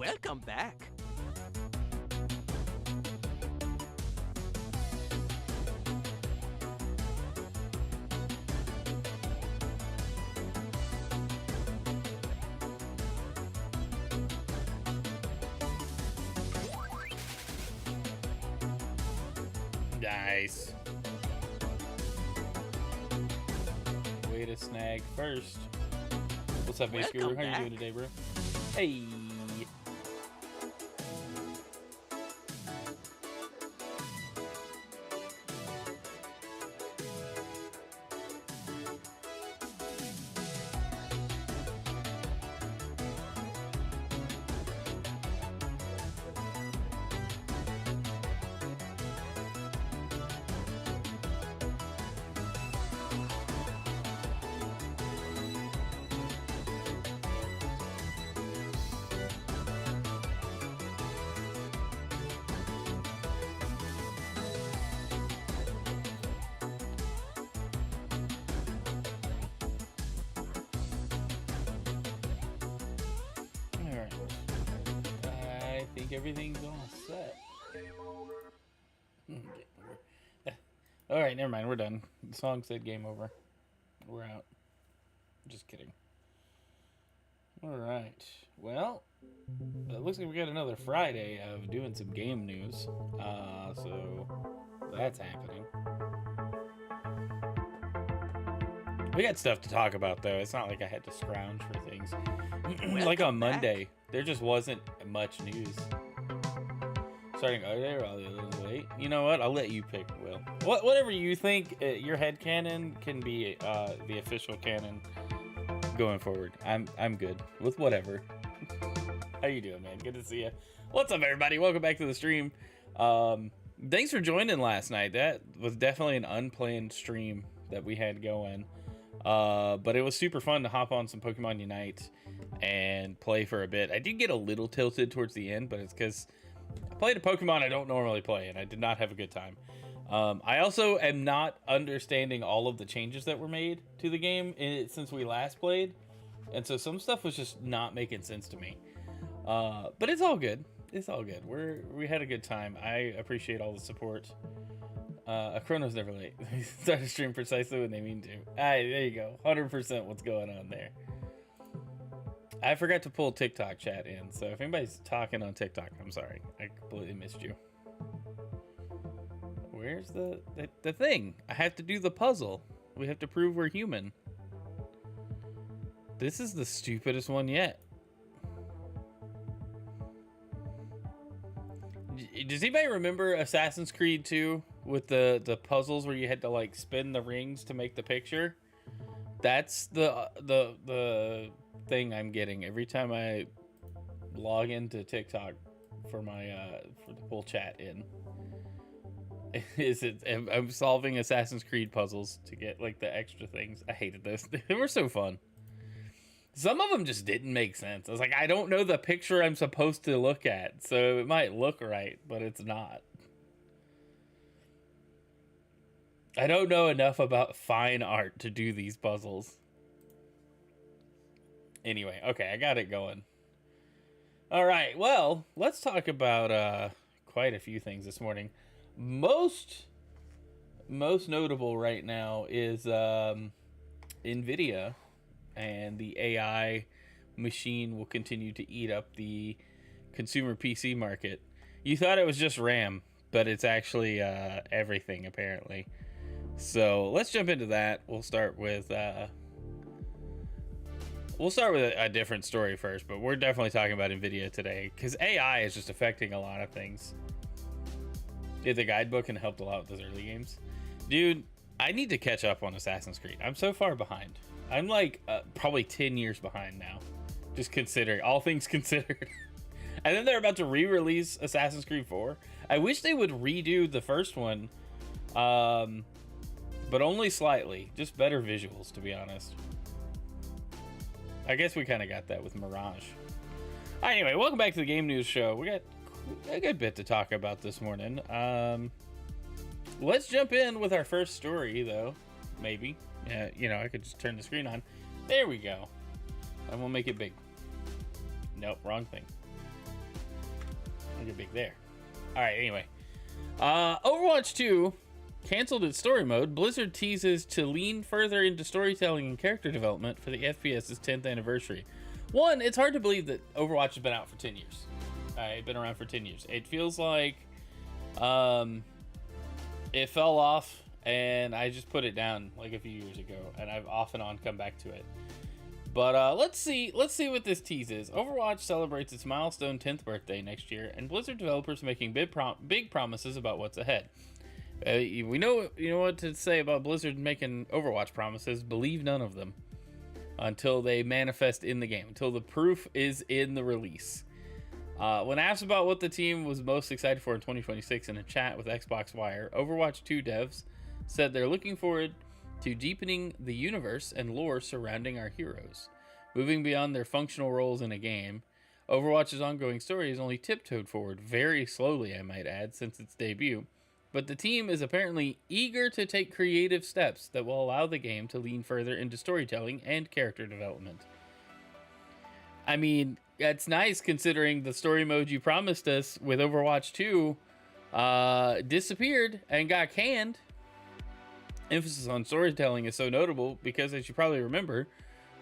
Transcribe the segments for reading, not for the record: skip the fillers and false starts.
Welcome back. Nice. Way to snag first. What's up, Ace Guru? How you doing today, bro? Hey. Everything's all set. All right, never mind. We're done. The song said game over. We're out. Just kidding. All right. Well, it looks like we got another Friday of doing some game news. So that's happening. We got stuff to talk about, though. It's not like I had to scrounge for things. Like on Monday, there just wasn't much news. Starting earlier, I'll be a little late. You know what? I'll let you pick, Will. Whatever you think, your head canon can be the official canon going forward. I'm good with whatever. How you doing, man? Good to see you. What's up, everybody? Welcome back to the stream. Thanks for joining last night. That was definitely an unplanned stream that we had going. But it was super fun to hop on some Pokemon Unite and play for a bit. I did get a little tilted towards the end, but it's because I played a Pokemon I don't normally play, and I did not have a good time. I also am not understanding all of the changes that were made to the game since we last played, and so some stuff was just not making sense to me. But it's all good. It's all good. We had a good time. I appreciate all the support. Chrono's never late. They start a stream precisely when they mean to. There you go. 100% what's going on there. I forgot to pull TikTok chat in, so if anybody's talking on TikTok, I'm sorry. I completely missed you. Where's the thing? I have to do the puzzle. We have to prove we're human. This is the stupidest one yet. Does anybody remember Assassin's Creed 2 with the puzzles where you had to like spin the rings to make the picture? That's the thing I'm getting every time I log into TikTok for my for the pull chat in. I'm solving Assassin's Creed puzzles to get like the extra things. I hated those. They were so fun. Some of them just didn't make sense. I was like, I don't know the picture I'm supposed to look at, so it might look right, but it's not. I don't know enough about fine art to do these puzzles. Anyway, okay, I got it going. All right, well, let's talk about quite a few things this morning. Most notable right now is Nvidia, and the AI machine will continue to eat up the consumer PC market. You thought it was just RAM, but it's actually everything apparently. So let's jump into that. We'll start with a different story first, but we're definitely talking about Nvidia today because AI is just affecting a lot of things. Did the guidebook and helped a lot with those early games. Dude, I need to catch up on Assassin's Creed. I'm so far behind. I'm like probably 10 years behind now, just considering all things considered. And then they're about to re-release Assassin's Creed 4. I wish they would redo the first one, but only slightly. Just better visuals, to be honest. I guess we kind of got that with Mirage. Anyway, welcome back to the Game News Show. We got a good bit to talk about this morning. Let's jump in with our first story, though. Maybe. You know, I could just turn the screen on. There we go. And we'll make it big. Nope, wrong thing. Don't get big there. All right, anyway. Overwatch 2 canceled its story mode. Blizzard teases to lean further into storytelling and character development for the FPS's 10th anniversary. One, it's hard to believe that Overwatch has been out for 10 years. It's been around for 10 years. It feels like it fell off, and I just put it down like a few years ago, and I've off and on come back to it. But let's see what this tease is. Overwatch celebrates its milestone 10th birthday next year, and Blizzard developers making big promises about what's ahead. We know what to say about Blizzard making Overwatch promises. Believe none of them until they manifest in the game, until the proof is in the release. When asked about what the team was most excited for in 2026 in a chat with Xbox Wire, Overwatch 2 devs said they're looking forward to deepening the universe and lore surrounding our heroes. Moving beyond their functional roles in a game, Overwatch's ongoing story has only tiptoed forward, very slowly I might add, since its debut, but the team is apparently eager to take creative steps that will allow the game to lean further into storytelling and character development. I mean, that's nice considering the story mode you promised us with Overwatch 2 disappeared and got canned. Emphasis on storytelling is so notable because, as you probably remember,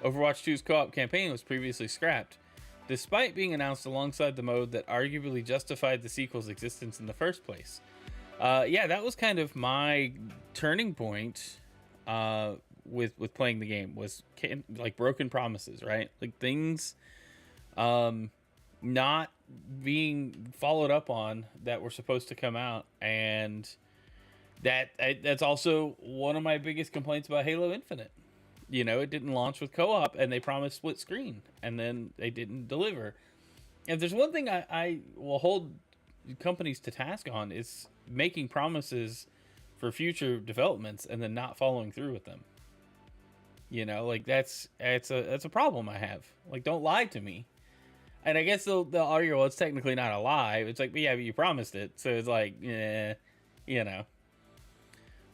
Overwatch 2's co-op campaign was previously scrapped, despite being announced alongside the mode that arguably justified the sequel's existence in the first place. Yeah, that was kind of my turning point with playing the game, was like broken promises, right? Like things not being followed up on that were supposed to come out, and that's also one of my biggest complaints about Halo Infinite. You know, it didn't launch with co-op, and they promised split screen, and then they didn't deliver. If there's one thing I will hold companies to task on, is making promises for future developments and then not following through with them. You know, like that's a problem I have. Like, don't lie to me. And I guess they'll argue, well, it's technically not a lie. It's like, but yeah, but you promised it. So it's like, yeah, you know.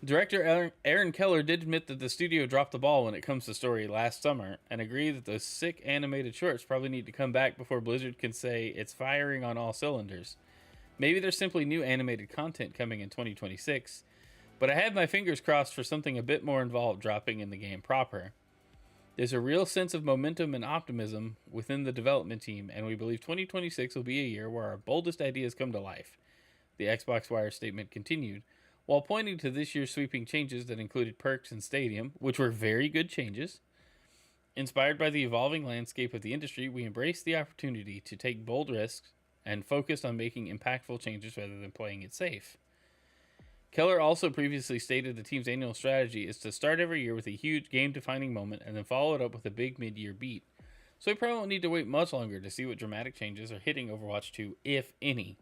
Director Aaron Keller did admit that the studio dropped the ball when it comes to story last summer, and agreed that those sick animated shorts probably need to come back before Blizzard can say it's firing on all cylinders. Maybe there's simply new animated content coming in 2026, but I have my fingers crossed for something a bit more involved dropping in the game proper. There's a real sense of momentum and optimism within the development team, and we believe 2026 will be a year where our boldest ideas come to life, the Xbox Wire statement continued, while pointing to this year's sweeping changes that included perks and stadium, which were very good changes. Inspired by the evolving landscape of the industry, we embrace the opportunity to take bold risks and focused on making impactful changes rather than playing it safe. Keller also previously stated the team's annual strategy is to start every year with a huge game-defining moment and then follow it up with a big mid-year beat. So we probably won't need to wait much longer to see what dramatic changes are hitting Overwatch 2, if any.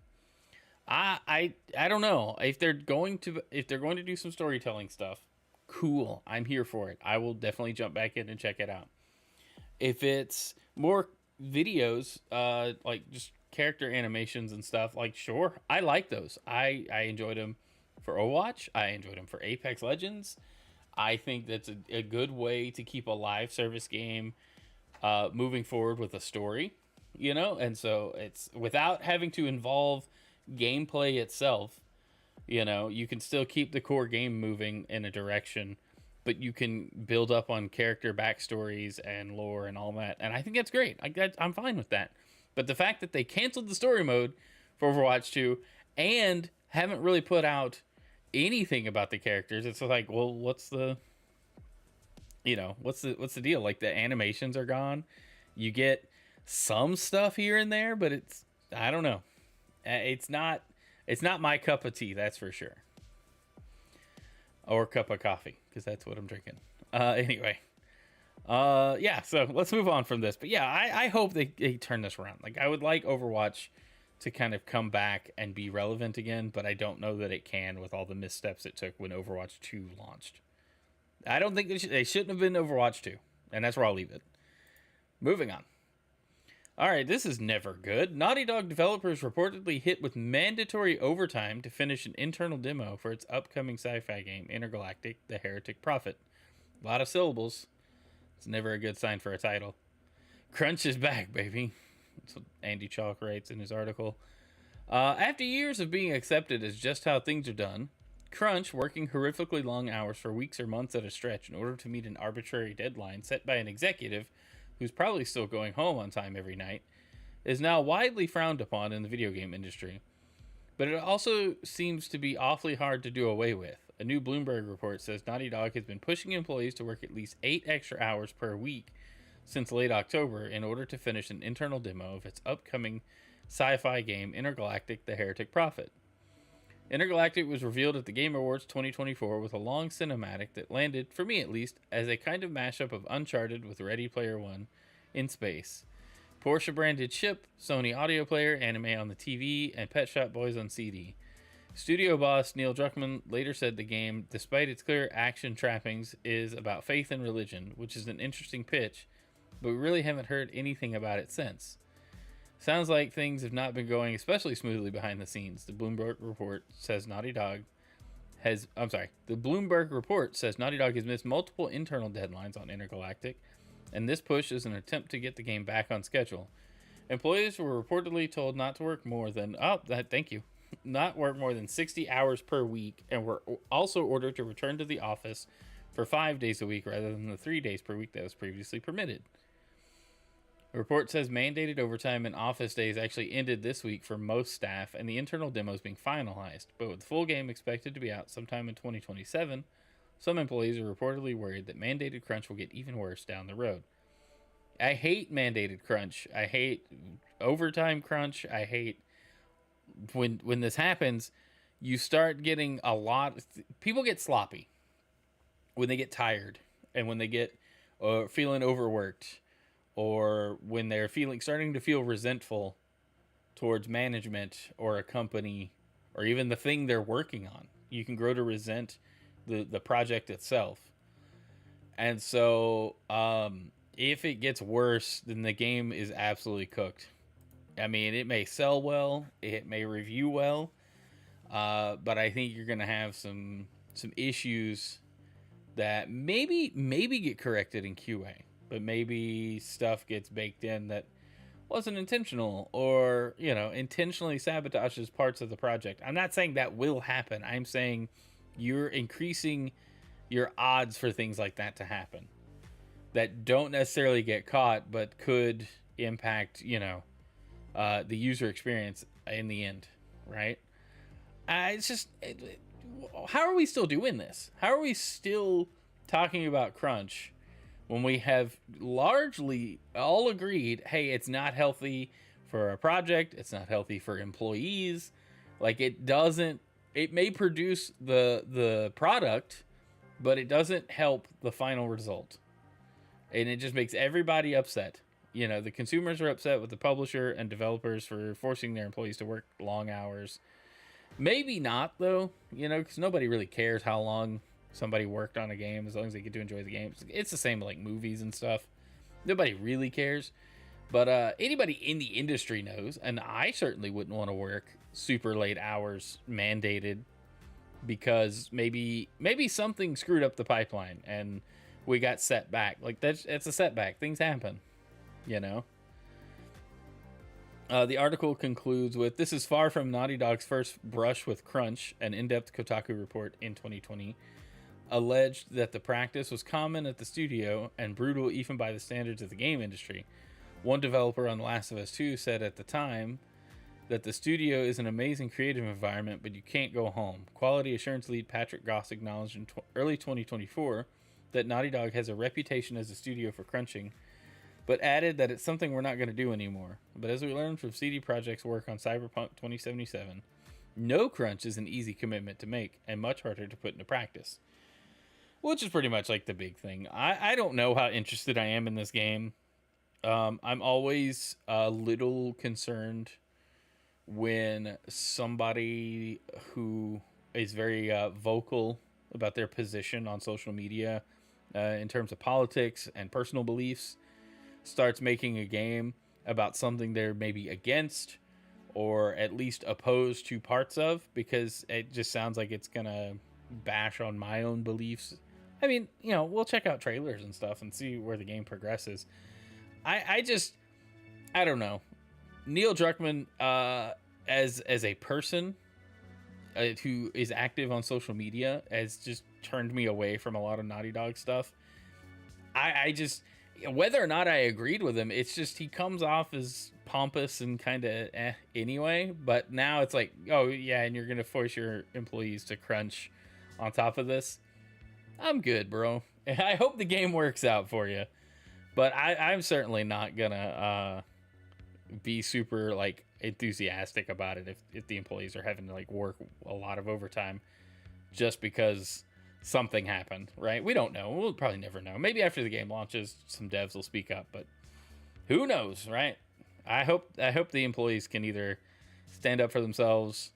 I don't know if they're going to do some storytelling stuff. Cool, I'm here for it. I will definitely jump back in and check it out. If it's more videos, like just character animations and stuff, like sure, I like those. I enjoyed them for Overwatch. I enjoyed them for Apex Legends. I think that's a good way to keep a live service game moving forward with a story, you know. And so it's without having to involve gameplay itself, you know, you can still keep the core game moving in a direction, but you can build up on character backstories and lore and all that, and I think that's great. I'm fine with that. But the fact that they canceled the story mode for Overwatch 2 and haven't really put out anything about the characters, it's like, well, what's the deal? Like, the animations are gone. You get some stuff here and there, but I don't know. It's not my cup of tea, that's for sure. Or cup of coffee, because that's what I'm drinking. Anyway. Yeah, so let's move on from this. But yeah, I hope they turn this around. Like, I would like Overwatch to kind of come back and be relevant again, but I don't know that it can with all the missteps it took when Overwatch 2 launched. I don't think they shouldn't have been Overwatch 2, and that's where I'll leave it. Moving on. All right, this is never good. Naughty Dog developers reportedly hit with mandatory overtime to finish an internal demo for its upcoming sci-fi game, Intergalactic: The Heretic Prophet. A lot of syllables. It's never a good sign for a title. Crunch is back, baby. That's what Andy Chalk writes in his article. After years of being accepted as just how things are done, crunch, working horrifically long hours for weeks or months at a stretch in order to meet an arbitrary deadline set by an executive who's probably still going home on time every night, is now widely frowned upon in the video game industry. But it also seems to be awfully hard to do away with. A new Bloomberg report says Naughty Dog has been pushing employees to work at least 8 extra hours per week since late October in order to finish an internal demo of its upcoming sci-fi game Intergalactic: The Heretic Prophet. Intergalactic was revealed at the Game Awards 2024 with a long cinematic that landed, for me at least, as a kind of mashup of Uncharted with Ready Player One in space. Porsche branded ship, Sony audio player, anime on the TV, and Pet Shop Boys on CD. Studio boss Neil Druckmann later said the game, despite its clear action trappings, is about faith and religion, which is an interesting pitch, but we really haven't heard anything about it since. Sounds like things have not been going especially smoothly behind the scenes. The Bloomberg report says Naughty Dog has missed multiple internal deadlines on Intergalactic, and this push is an attempt to get the game back on schedule. Employees were reportedly told not to work more than not work more than 60 hours per week, and were also ordered to return to the office for 5 days a week rather than the 3 days per week that was previously permitted. The report says mandated overtime and office days actually ended this week for most staff, and the internal demos being finalized. But with the full game expected to be out sometime in 2027, some employees are reportedly worried that mandated crunch will get even worse down the road. I hate mandated crunch. I hate overtime crunch. I hate when this happens, you start getting people get sloppy when they get tired and when they get feeling overworked, or when they're starting to feel resentful towards management or a company or even the thing they're working on. You can grow to resent the project itself. And so if it gets worse, then the game is absolutely cooked. I mean, it may sell well, it may review well, but I think you're going to have some issues that maybe get corrected in QA. But maybe stuff gets baked in that wasn't intentional, or, intentionally sabotages parts of the project. I'm not saying that will happen. I'm saying you're increasing your odds for things like that to happen that don't necessarily get caught, but could impact, the user experience in the end, right? It's just, how are we still doing this? How are we still talking about crunch when we have largely all agreed, hey, it's not healthy for a project, it's not healthy for employees. Like, it may produce the product, but it doesn't help the final result. And it just makes everybody upset. The consumers are upset with the publisher and developers for forcing their employees to work long hours. Maybe not, though, because nobody really cares how long somebody worked on a game, as long as they get to enjoy the game. It's the same like movies and stuff. Nobody really cares. But anybody in the industry knows, and I certainly wouldn't want to work super late hours mandated because maybe something screwed up the pipeline and we got set back. Like, it's a setback. Things happen, The article concludes with, this is far from Naughty Dog's first brush with crunch. An in-depth Kotaku report in 2020 alleged that the practice was common at the studio and brutal even by the standards of the game industry. One developer on The Last of Us 2 said at the time that the studio is an amazing creative environment, but you can't go home. Quality assurance lead Patrick Goss acknowledged in early 2024 that Naughty Dog has a reputation as a studio for crunching, but added that it's something we're not going to do anymore. But as we learned from CD Projekt's work on Cyberpunk 2077, no crunch is an easy commitment to make and much harder to put into practice. Which is pretty much like the big thing. I don't know how interested I am in this game. I'm always a little concerned when somebody who is very vocal about their position on social media in terms of politics and personal beliefs starts making a game about something they're maybe against or at least opposed to parts of, because it just sounds like it's going to bash on my own beliefs. I mean, we'll check out trailers and stuff and see where the game progresses. I don't know. Neil Druckmann, as a person who is active on social media, has just turned me away from a lot of Naughty Dog stuff. I just, whether or not I agreed with him, it's just he comes off as pompous and kind of anyway. But now it's like, oh yeah, and you're gonna force your employees to crunch on top of this. I'm good, bro. I hope the game works out for you, but I'm certainly not gonna be super like enthusiastic about it if the employees are having to like work a lot of overtime just because something happened, right? We don't know. We'll probably never know. Maybe after the game launches, some devs will speak up, but who knows, right? I hope the employees can either stand up for themselves,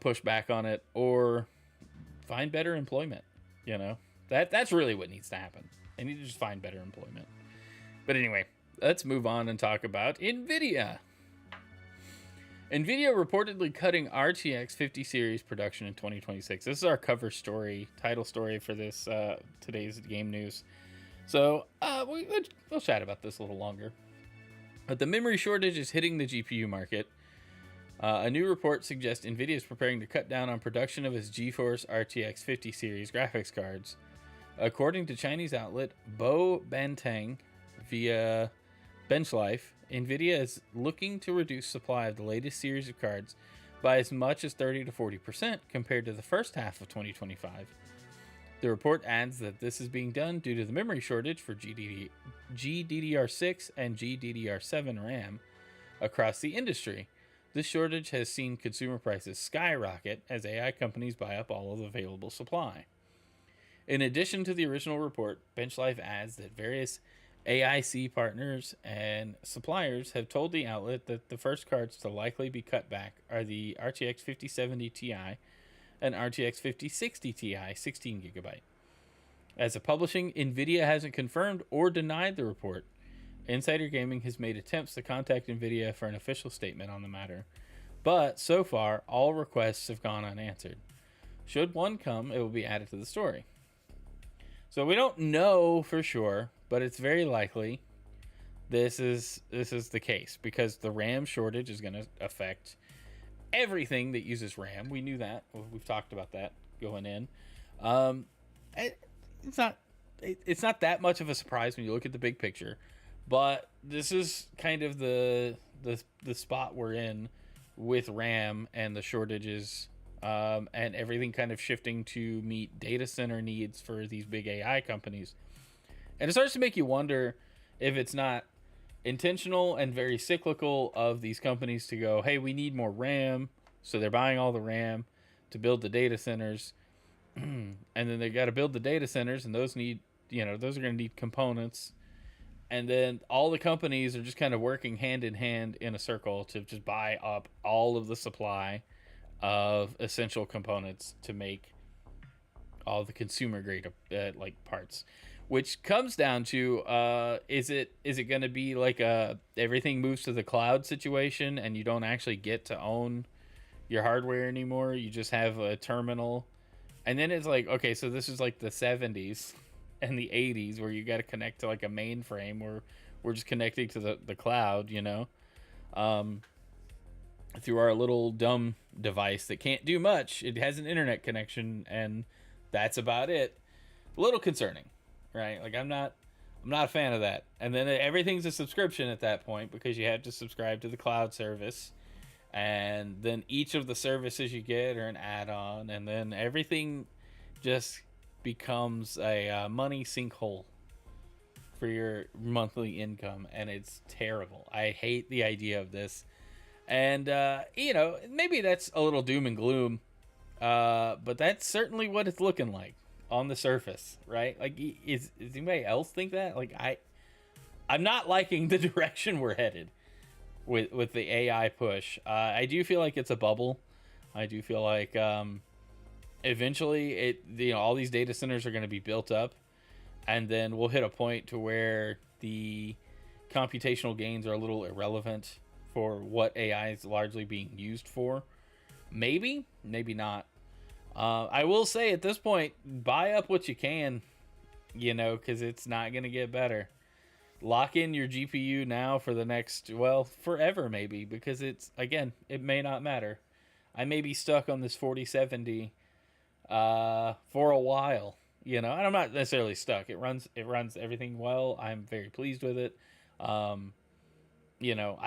push back on it, or find better employment. You know, that's really what needs to happen. They need to just find better employment. But anyway, let's move on and talk about Nvidia. Nvidia reportedly cutting RTX 50 series production in 2026. This is our cover story, title story for this today's game news. So we'll chat about this a little longer. But the memory shortage is hitting the GPU market. A new report suggests Nvidia is preparing to cut down on production of its GeForce RTX 50 series graphics cards. According to Chinese outlet Bo Bantang via BenchLife, Nvidia is looking to reduce supply of the latest series of cards by as much as 30 to 40% compared to the first half of 2025. The report adds that this is being done due to the memory shortage for GDDR6 and GDDR7 RAM across the industry. This shortage has seen consumer prices skyrocket as AI companies buy up all of the available supply. In addition to the original report, BenchLife adds that various AIC partners and suppliers have told the outlet that the first cards to likely be cut back are the RTX 5070 Ti and RTX 5060 Ti 16GB. As of publishing, Nvidia hasn't confirmed or denied the report. Insider Gaming has made attempts to contact Nvidia for an official statement on the matter, but so far all requests have gone unanswered. Should one come, it will be added to the story. So we don't know for sure, but it's very likely this is the case because the RAM shortage is going to affect everything that uses RAM. We knew that. We've talked about that going in. It's not that much of a surprise when you look at the big picture, but this is kind of the spot we're in with RAM and the shortages. And everything kind of shifting to meet data center needs for these big AI companies. And it starts to make you wonder if it's not intentional and very cyclical of these companies to go, hey, we need more RAM. So they're buying all the RAM to build the data centers. And then they got to build the data centers, and those need, those are going to need components. And then all the companies are just kind of working hand in hand in a circle to just buy up all of the supply of essential components to make all the consumer grade like parts, which comes down to is it going to be like everything moves to the cloud situation and you don't actually get to own your hardware anymore, you just have a terminal, and then it's like, okay, so this is like the 70s and the 80s where you got to connect to like a mainframe where we're just connecting to the cloud, through our little dumb device that can't do much. It has an internet connection and that's about it. A little concerning, right? Like I'm not a fan of that. And then everything's a subscription at that point because you have to subscribe to the cloud service, and then each of the services you get are an add-on, and then everything just becomes a money sinkhole for your monthly income, and it's terrible. I hate the idea of this. And, maybe that's a little doom and gloom, but that's certainly what it's looking like on the surface, right? Like, is anybody else think that? Like, I'm not liking the direction we're headed with the AI push. I do feel like it's a bubble. I do feel like eventually all these data centers are going to be built up, and then we'll hit a point to where the computational gains are a little irrelevant for what AI is largely being used for. Maybe not. I will say at this point, buy up what you can, because it's not going to get better. lock in your GPU now for the next, well, forever maybe, because it's, again, it may not matter. I may be stuck on this 4070 for a while, and I'm not necessarily stuck. It runs everything well. I'm very pleased with it. I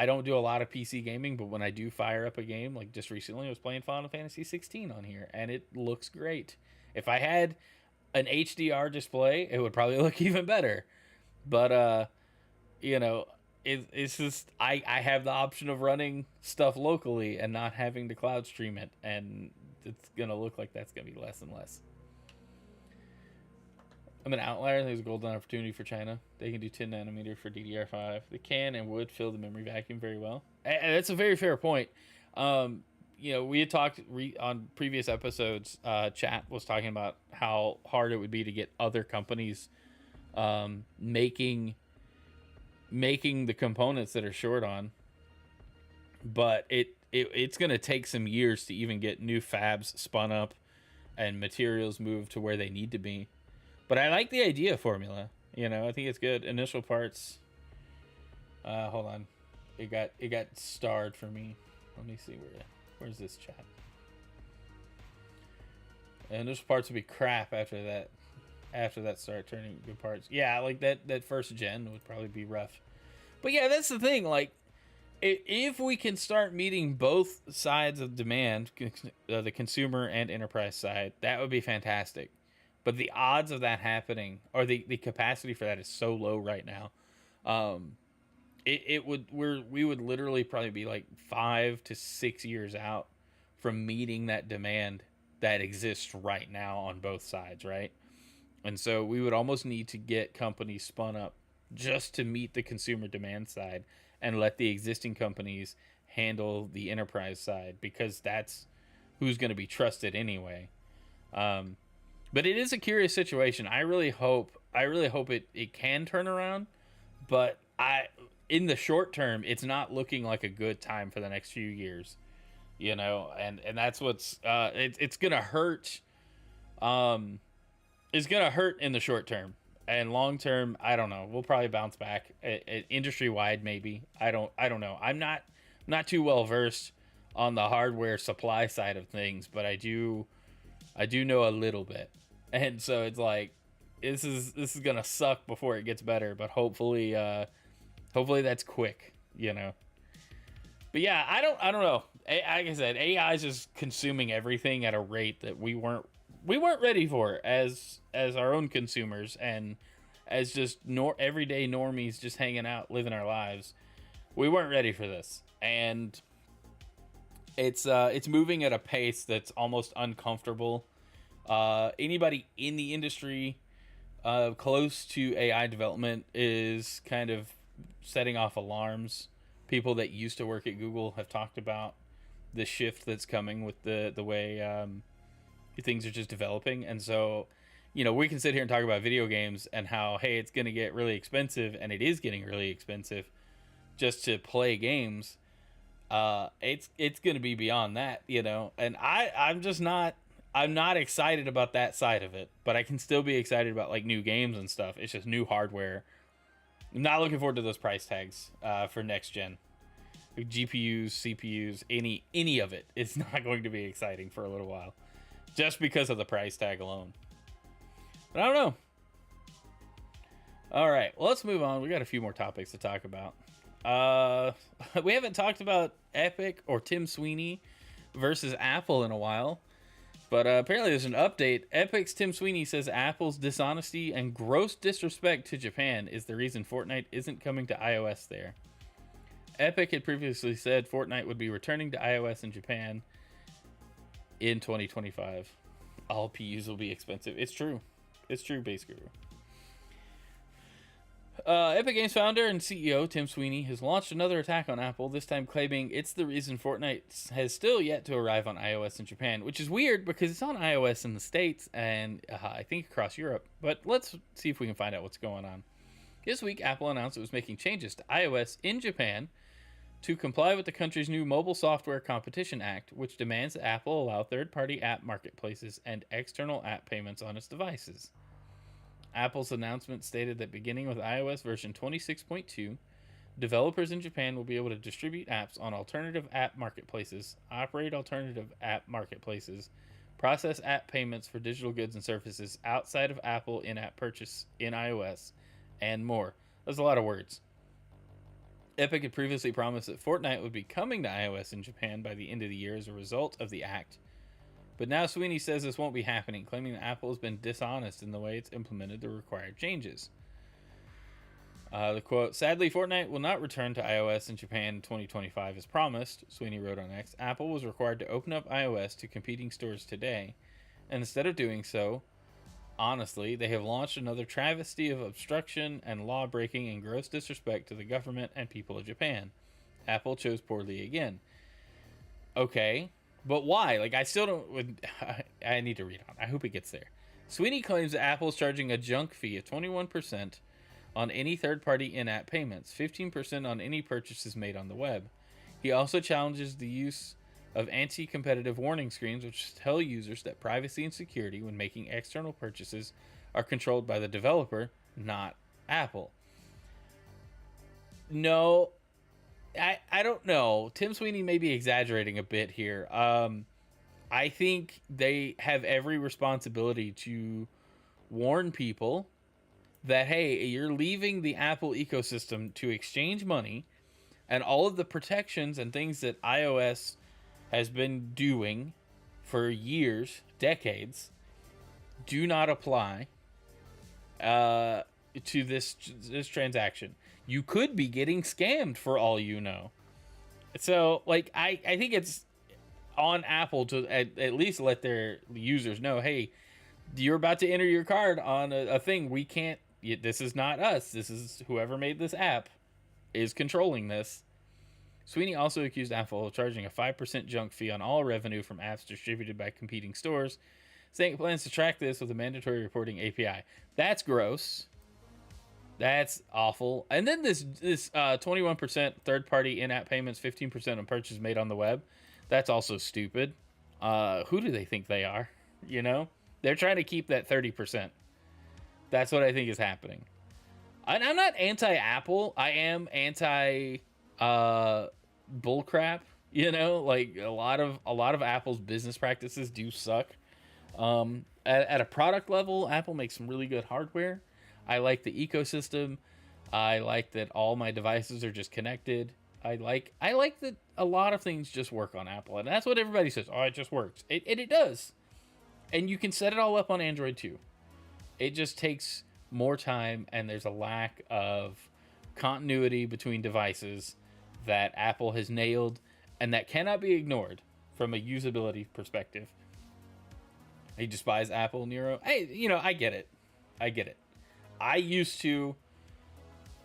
don't do a lot of PC gaming, but when I do fire up a game, like just recently I was playing Final Fantasy 16 on here, and it looks great. If I had an HDR display, it would probably look even better. But it's just I have the option of running stuff locally and not having to cloud stream it, and it's gonna look like that's gonna be less and less. I'm an outlier. There's a golden opportunity for China. They can do 10 nanometer for DDR5. They can and would fill the memory vacuum very well. And that's a very fair point. We had talked on previous episodes. Chat was talking about how hard it would be to get other companies making the components that are short on. But it's going to take some years to even get new fabs spun up and materials moved to where they need to be. But I like the idea formula. I think it's good. Initial parts. Hold on. It got starred for me. Let me see where's this chat. Initial parts would be crap after that start turning good parts. Yeah, like that first gen would probably be rough. But yeah, that's the thing. Like, if we can start meeting both sides of demand, the consumer and enterprise side, that would be fantastic. But the odds of that happening, or the capacity for that, is so low right now. We would literally probably be like 5 to 6 years out from meeting that demand that exists right now on both sides, right? And so we would almost need to get companies spun up just to meet the consumer demand side and let the existing companies handle the enterprise side, because that's who's going to be trusted anyway. But it is a curious situation. I really hope it can turn around, but in the short term, it's not looking like a good time for the next few years, and that's what's it's gonna hurt. It's gonna hurt in the short term, and long term, I don't know. We'll probably bounce back, industry wide maybe. I don't know. I'm not too well versed on the hardware supply side of things, but I do know a little bit. And so it's like, this is gonna suck before it gets better, but hopefully that's quick, But yeah, I don't know. Like I said, AI is just consuming everything at a rate that we weren't ready for as our own consumers, and as just everyday normies just hanging out, living our lives. We weren't ready for this, and it's moving at a pace that's almost uncomfortable. Anybody in the industry close to AI development is kind of setting off alarms. People that used to work at Google have talked about the shift that's coming with the way things are just developing. And so, we can sit here and talk about video games and how, hey, it's going to get really expensive, and it is getting really expensive just to play games. It's going to be beyond that, and I'm not excited about that side of it, but I can still be excited about like new games and stuff. It's just new hardware. I'm not looking forward to those price tags for next gen. GPUs, CPUs, any of it. It's not going to be exciting for a little while, just because of the price tag alone. But I don't know. All right, well, let's move on. We got a few more topics to talk about. We haven't talked about Epic or Tim Sweeney versus Apple in a while. But apparently there's an update. Epic's Tim Sweeney says Apple's dishonesty and gross disrespect to Japan is the reason Fortnite isn't coming to iOS there. Epic had previously said Fortnite would be returning to iOS in Japan in 2025. All PUs will be expensive. It's true. It's true, Base Guru. Epic Games founder and CEO Tim Sweeney has launched another attack on Apple, this time claiming it's the reason Fortnite has still yet to arrive on iOS in Japan, which is weird because it's on iOS in the States and I think across Europe. But let's see if we can find out what's going on. This week, Apple announced it was making changes to iOS in Japan to comply with the country's new Mobile Software Competition Act, which demands that Apple allow third-party app marketplaces and external app payments on its devices. Apple's announcement stated that beginning with iOS version 26.2, developers in Japan will be able to distribute apps on alternative app marketplaces, operate alternative app marketplaces, process app payments for digital goods and services outside of Apple in-app purchase in iOS, and more. That's a lot of words. Epic had previously promised that Fortnite would be coming to iOS in Japan by the end of the year as a result of the act. But now Sweeney says this won't be happening, claiming that Apple has been dishonest in the way it's implemented the required changes. The quote, sadly, Fortnite will not return to iOS in Japan in 2025 as promised, Sweeney wrote on X. Apple was required to open up iOS to competing stores today, and instead of doing so, honestly, they have launched another travesty of obstruction and law breaking and gross disrespect to the government and people of Japan. Apple chose poorly again. Okay, but why? Like, I still don't. I need to read on. I hope it gets there. Sweeney claims that Apple is charging a junk fee of 21% on any third-party in-app payments, 15% on any purchases made on the web. He also challenges the use of anti-competitive warning screens, which tell users that privacy and security when making external purchases are controlled by the developer, not Apple. No, I don't know. Tim Sweeney may be exaggerating a bit here. I think they have every responsibility to warn people that, hey, you're leaving the Apple ecosystem to exchange money, and all of the protections and things that iOS has been doing for years, decades, do not apply to this transaction. You could be getting scammed for all you know. So, like, I think it's on Apple to at least let their users know, hey, you're about to enter your card on a thing. We can't, this is not us. This is whoever made this app is controlling this. Sweeney also accused Apple of charging a 5% junk fee on all revenue from apps distributed by competing stores, saying it plans to track this with a mandatory reporting API. That's gross. That's awful. And then this 21% third-party in-app payments, 15% on purchases made on the web. That's also stupid. Who do they think they are? You know? They're trying to keep that 30%. That's what I think is happening. And I'm not anti-Apple. I am anti bullcrap. You know, like a lot of Apple's business practices do suck. At a product level, Apple makes some really good hardware. I like the ecosystem. I like that all my devices are just connected. I like that a lot of things just work on Apple, and that's what everybody says. Oh, it just works. It does, and you can set it all up on Android too. It just takes more time, and there's a lack of continuity between devices that Apple has nailed, and that cannot be ignored from a usability perspective. I despise Apple, Nero. Hey, I get it. I used to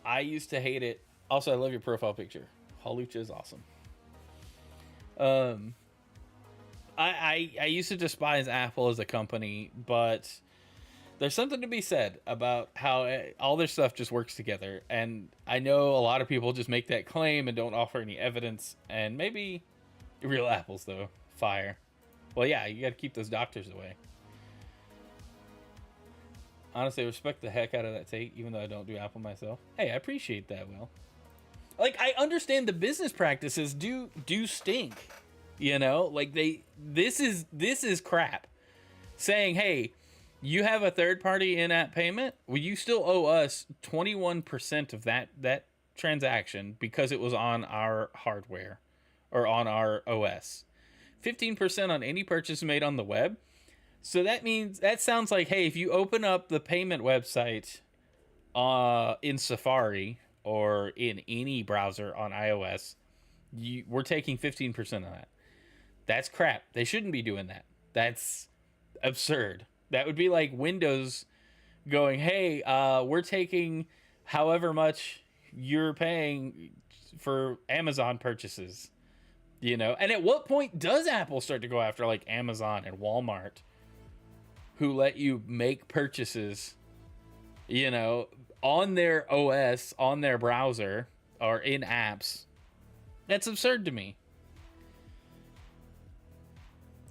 hate it. Also, I love your profile picture. Halucha is awesome. I used to despise Apple as a company, but there's something to be said about how all their stuff just works together. And I know a lot of people just make that claim and don't offer any evidence. And maybe real apples, though, fire. Well, yeah, you got to keep those doctors away. Honestly, I respect the heck out of that take, even though I don't do Apple myself. Hey, I appreciate that, Will. Like, I understand the business practices do stink. Like this is crap. Saying, hey, you have a third-party in-app payment? Well, you still owe us 21% of that transaction because it was on our hardware or on our OS. 15% on any purchase made on the web. So that sounds like, hey, if you open up the payment website in Safari or in any browser on iOS, we're taking 15% of that. That's crap. They shouldn't be doing that. That's absurd. That would be like Windows going, hey, we're taking however much you're paying for Amazon purchases. And at what point does Apple start to go after like Amazon and Walmart, who let you make purchases, on their OS, on their browser, or in apps? That's absurd to me.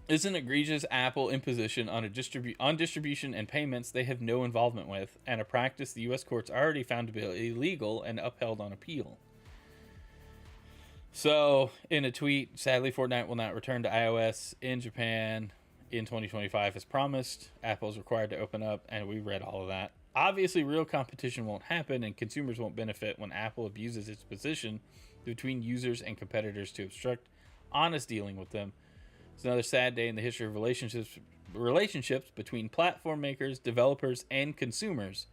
is an egregious Apple imposition on distribution and payments they have no involvement with, and a practice the U.S. courts already found to be illegal and upheld on appeal. So, in a tweet, sadly, Fortnite will not return to iOS in Japan in 2025 as promised. Apple is required to open up, and we read all of that. Obviously, real competition won't happen, and consumers won't benefit when Apple abuses its position between users and competitors to obstruct honest dealing with them. It's another sad day in the history of relationships between platform makers, developers, and consumers.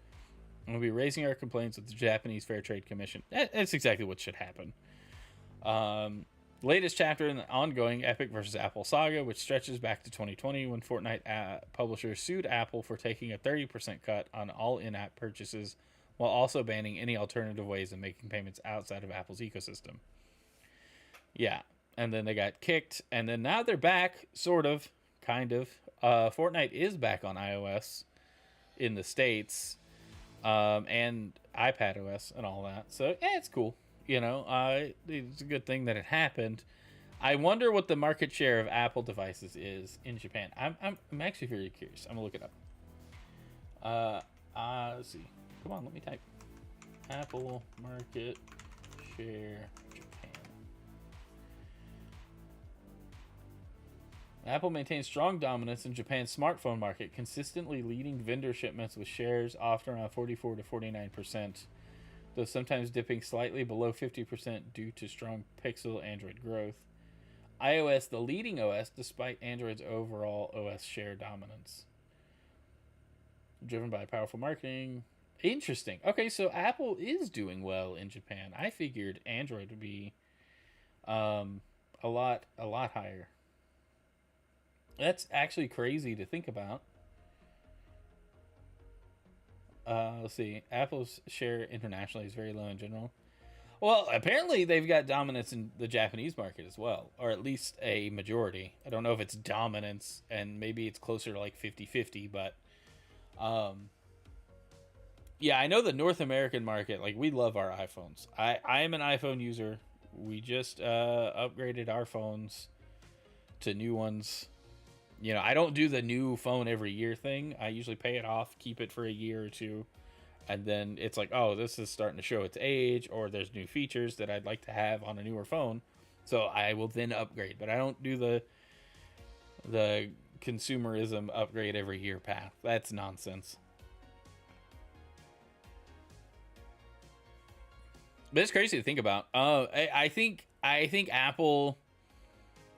And we'll be raising our complaints with the Japanese Fair Trade Commission. That's exactly what should happen. Latest chapter in the ongoing Epic versus Apple saga, which stretches back to 2020 when Fortnite publishers sued Apple for taking a 30% cut on all in-app purchases while also banning any alternative ways of making payments outside of Apple's ecosystem. Yeah, and then they got kicked, and then now they're back, sort of, kind of. Fortnite is back on iOS in the States, and iPadOS and all that. So, yeah, it's cool. You know, it's a good thing that it happened. I wonder what the market share of Apple devices is in Japan. I'm actually very curious. I'm gonna look it up. Let's see. Come on, let me type. Apple market share Japan. Apple maintains strong dominance in Japan's smartphone market, consistently leading vendor shipments with shares often around 44 to 49%. Though sometimes dipping slightly below 50% due to strong Pixel Android growth. iOS the leading OS despite Android's overall OS share dominance. Driven by powerful marketing. Interesting. Okay, so Apple is doing well in Japan. I figured Android would be a lot higher. That's actually crazy to think about. Let's see. Apple's share internationally is very low in general. Well, apparently they've got dominance in the Japanese market as well, or at least a majority. I don't know if it's dominance, and maybe it's closer to like 50-50, but yeah, I know the North American market, like, we love our iPhones. I am an iPhone user. We just upgraded our phones to new ones. You know, I don't do the new phone every year thing. I usually pay it off, keep it for a year or two, and then it's like, oh, this is starting to show its age, or there's new features that I'd like to have on a newer phone. So I will then upgrade. But I don't do the consumerism upgrade every year path. That's nonsense. But it's crazy to think about. I think Apple...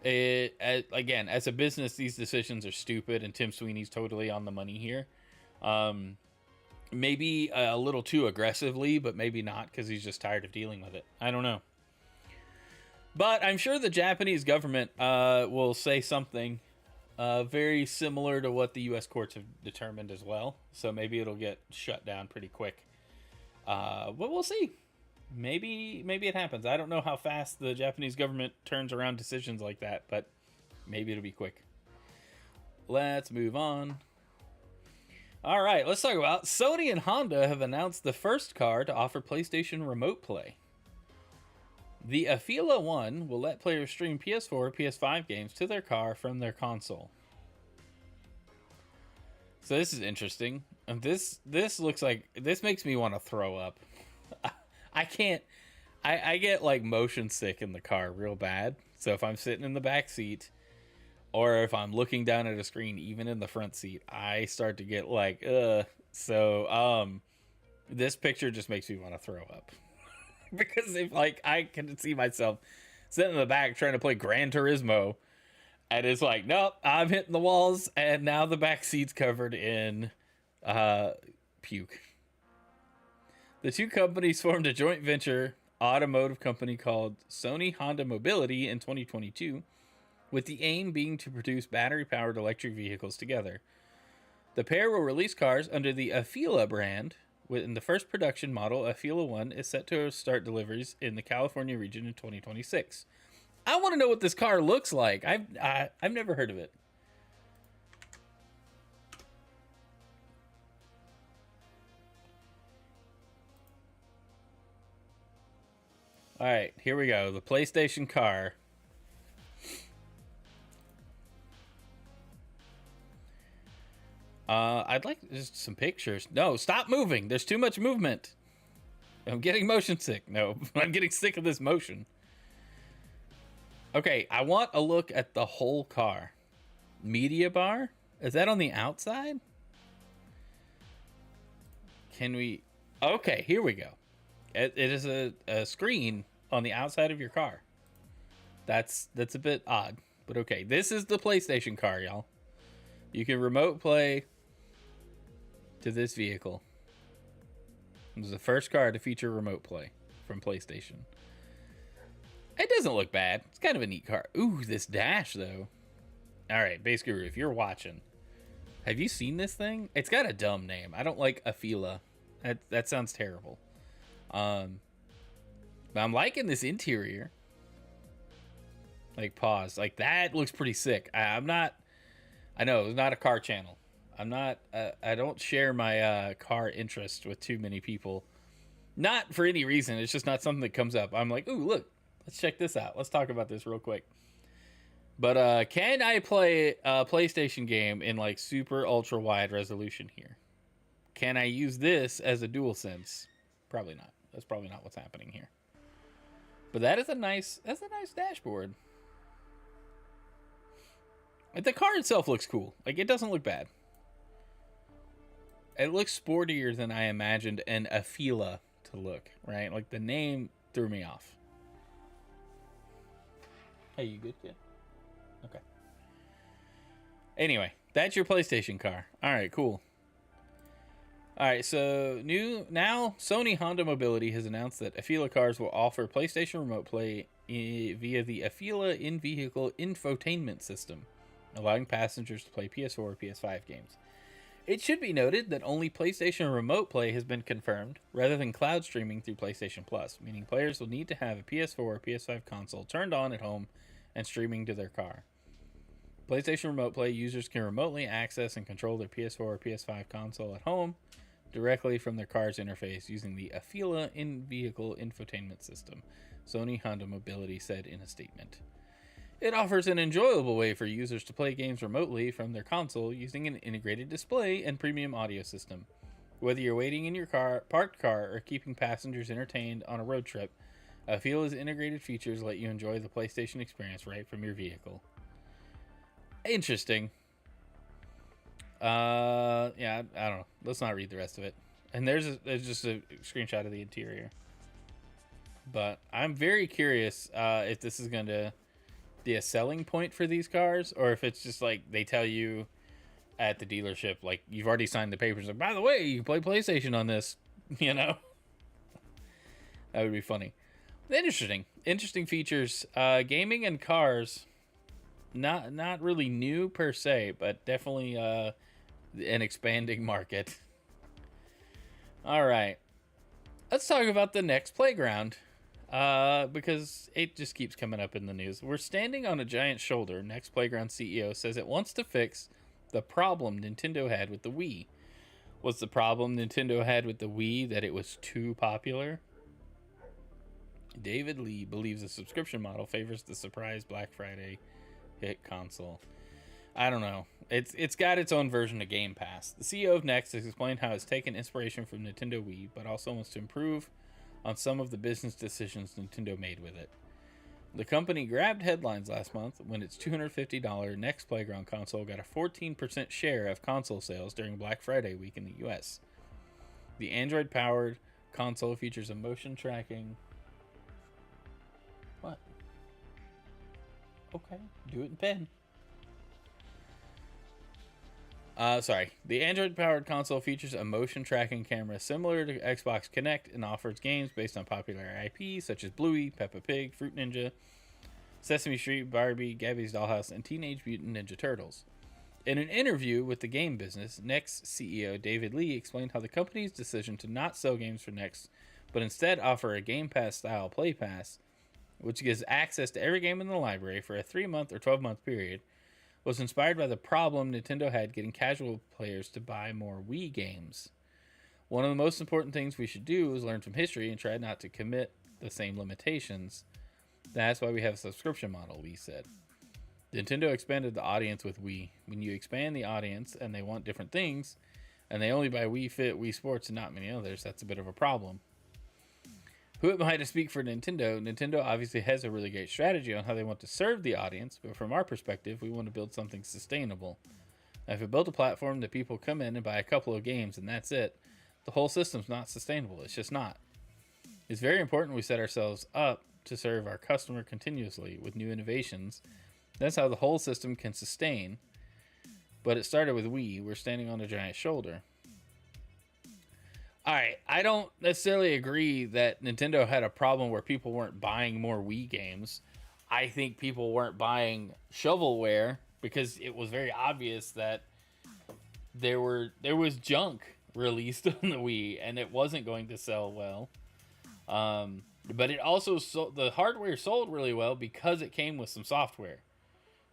again, as a business, these decisions are stupid, and Tim Sweeney's totally on the money here. Maybe a little too aggressively, but maybe not, because he's just tired of dealing with it. I don't know. But I'm sure the Japanese government will say something very similar to what the U.S. courts have determined as well. So maybe it'll get shut down pretty quick. But we'll see. Maybe it happens. I don't know how fast the Japanese government turns around decisions like that, but maybe it'll be quick. Let's move on. All right, let's talk about Sony and Honda have announced the first car to offer PlayStation Remote Play. The Afeela 1 will let players stream PS4 or PS5 games to their car from their console. So this is interesting. And this looks like... This makes me want to throw up. I can't... I get, like, motion sick in the car real bad. So if I'm sitting in the back seat, or if I'm looking down at a screen, even in the front seat, I start to get, like, ugh. So, this picture just makes me want to throw up. Because if, like, I can see myself sitting in the back trying to play Gran Turismo, and it's like, nope, I'm hitting the walls, and now the back seat's covered in puke. The two companies formed a joint venture automotive company called Sony Honda Mobility in 2022, with the aim being to produce battery-powered electric vehicles together. The pair will release cars under the Afeela brand. In the first production model, Afeela 1 is set to start deliveries in the California region in 2026. I want to know what this car looks like. I've never heard of it. All right, here we go. The PlayStation car. I'd like just some pictures. No, stop moving. There's too much movement. I'm getting motion sick. No, I'm getting sick of this motion. Okay, I want a look at the whole car. Media bar? Is that on the outside? Can we... Okay, here we go. It is a screen on the outside of your car. That's a bit odd, but okay. This is the PlayStation car, y'all. You can remote play to this vehicle. It was the first car to feature remote play from PlayStation. It doesn't look bad. It's kind of a neat car. Ooh, this dash, though. All right, Base Guru, if you're watching, have you seen this thing? It's got a dumb name. I don't like Afila. That sounds terrible. But I'm liking this interior. Like, pause. Like, that looks pretty sick. I know, it's not a car channel. I don't share my car interest with too many people. Not for any reason. It's just not something that comes up. I'm like, ooh, look, let's check this out. Let's talk about this real quick. But can I play a PlayStation game in like super ultra wide resolution here? Can I use this as a DualSense? Probably not. That's probably not what's happening here. But that's a nice dashboard. The car itself looks cool. Like, it doesn't look bad. It looks sportier than I imagined an Afila to look, right? Like, the name threw me off. Hey, you good, kid? Okay. Anyway, that's your PlayStation car. All right, cool. All right, so now Sony Honda Mobility has announced that Afila cars will offer PlayStation Remote Play via the Afila in-vehicle infotainment system, allowing passengers to play PS4 or PS5 games. It should be noted that only PlayStation Remote Play has been confirmed, rather than cloud streaming through PlayStation Plus, meaning players will need to have a PS4 or PS5 console turned on at home and streaming to their car. PlayStation Remote Play users can remotely access and control their PS4 or PS5 console at home directly from their car's interface using the Afila in-vehicle infotainment system, Sony Honda Mobility said in a statement. It offers an enjoyable way for users to play games remotely from their console using an integrated display and premium audio system. Whether you're waiting in your parked car, or keeping passengers entertained on a road trip, Afila's integrated features let you enjoy the PlayStation experience right from your vehicle. Interesting. Yeah, I don't know. Let's not read the rest of it. And there's just a screenshot of the interior. But I'm very curious if this is going to be a selling point for these cars, or if it's just like they tell you at the dealership, like, you've already signed the papers, like, by the way, you can play PlayStation on this, you know? That would be funny. Interesting features. Gaming and cars, not really new per se, but definitely an expanding market. All right, let's talk about the next playground. Because it just keeps coming up in the news. We're standing on a giant shoulder. Next Playground CEO says it wants to fix the problem Nintendo had with the Wii. Was the problem Nintendo had with the Wii that it was too popular? David Lee believes the subscription model favors the surprise Black Friday hit console. I don't know. It's got its own version of Game Pass. The CEO of Next has explained how it's taken inspiration from Nintendo Wii, but also wants to improve on some of the business decisions Nintendo made with it. The company grabbed headlines last month when its $250 Next Playground console got a 14% share of console sales during Black Friday week in the US. The Android-powered console features a motion tracking... What? Okay, do it in pen. The Android-powered console features a motion tracking camera similar to Xbox Kinect and offers games based on popular IP such as Bluey, Peppa Pig, Fruit Ninja, Sesame Street, Barbie, Gabby's Dollhouse, and Teenage Mutant Ninja Turtles. In an interview with the game business, Next CEO David Lee explained how the company's decision to not sell games for Next, but instead offer a Game Pass-style Play Pass, which gives access to every game in the library for a 3-month or 12-month period, was inspired by the problem Nintendo had getting casual players to buy more Wii games. One of the most important things we should do is learn from history and try not to commit the same limitations. That's why we have a subscription model, Lee said. Nintendo expanded the audience with Wii. When you expand the audience and they want different things, and they only buy Wii Fit, Wii Sports, and not many others, that's a bit of a problem. Who am I to speak for Nintendo? Nintendo obviously has a really great strategy on how they want to serve the audience, but from our perspective, we want to build something sustainable. Now, if we build a platform that people come in and buy a couple of games and that's it, the whole system's not sustainable. It's just not. It's very important we set ourselves up to serve our customer continuously with new innovations. That's how the whole system can sustain. But it started with Wii. We're standing on a giant shoulder. All right, I don't necessarily agree that Nintendo had a problem where people weren't buying more Wii games. I think people weren't buying shovelware because it was very obvious that there was junk released on the Wii and it wasn't going to sell well. But it also the hardware sold really well because it came with some software